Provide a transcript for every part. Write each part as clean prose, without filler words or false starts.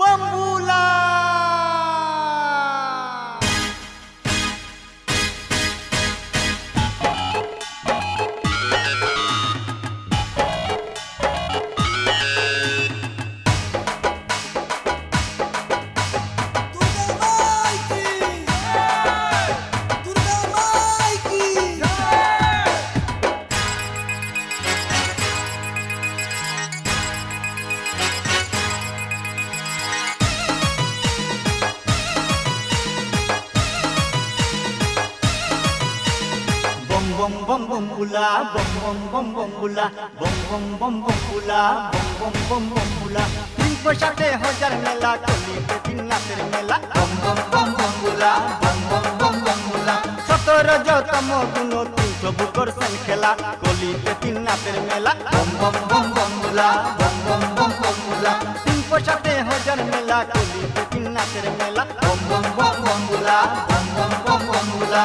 बम्बुला bom bom bambula bom bom bambula bom bom bambula bom bom bambula তিন পয়সাতে হাজার মেলা কলিতে তিন রাতের মেলা bom bom bambula bom bom bambula 17তম গুণ 300 বুকর সেন খেলা কলিতে তিন রাতের মেলা bom bom bambula bom bom bambula তিন পয়সাতে হাজার মেলা কলিতে তিন রাতের মেলা bom bom bambula bom bom bambula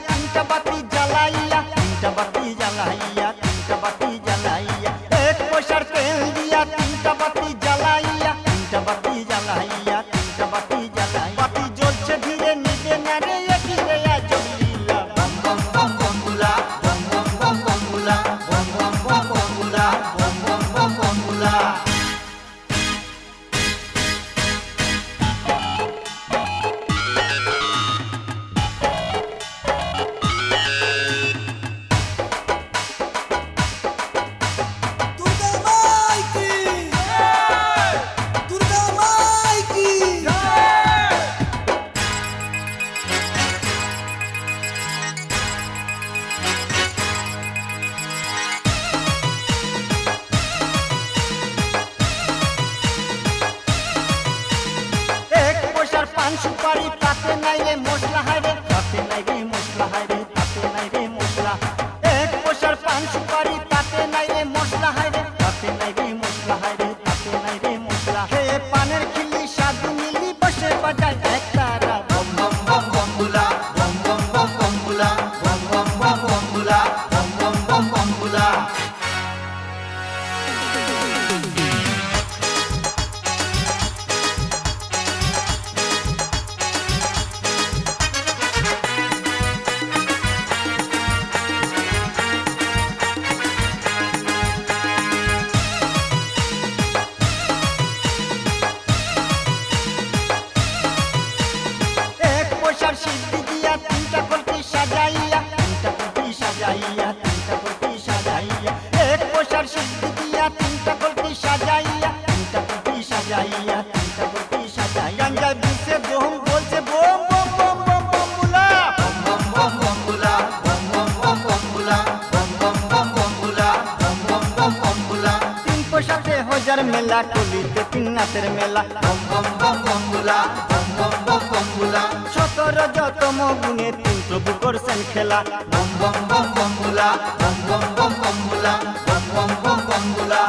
तीनटा बाती जलाइया तीनटा बाती जलाइया तीनटा बाती जलाइया एक पैसार तेल दिया तीनटा बाती जलाइया तीनटा बाती जलाइया तीनटा बाती जलाइया बाती জ্বলছে ধীরে নিবে না রে একই রে জ্বলিলা বম বম বম বমবুলা বম বম বম বমবুলা বম বম বম বমবুলা বম বম বম বমবুলা पान सुपारी ताते नाई रे मसला हाय रे ताते नाई रे मसला हाय रे ताते नाई रे मसला एक पयसार पान सुपारी ताते नाई रे मसला हाय रे ताते नाई रे मसला हाय रे ताते नाई रे मसला हे पानेर खिल्ली साधु मिली बसे बाजाय एक तारा बम बम बम बमबुला बम बम बम बमबुला बम बम बम बमबुला बम बम बम बमबुला सिद्धि दिया तीनटा कलकी सजाइया तीनटा कलकी सजाइया तीनटा कलकी सजाइया एक पैसार सिद्धि दिया तीनटा कलकी सजाइया तीनटा कलकी सजाइया तीनटा कलकी सजाइया गंजा बिसे बोम बोलছে बोम बोम बोम बोम बमबुला बोम बोम बोम बमबुला बोम बोम बोम बमबुला बोम बोम बोम बमबुला बोम बोम बोम बमबुला तीन पैसाতে হাজার মেলা কলিতে তিন রাতের মেলা बोम बोम बोम बमबुला बोम बोम बोम बमबुला 17তম গুণে 300 বুকর সেন খেলা বম বম বম বমবুলা বম বম বম বমবুলা বম বম বম বমবুলা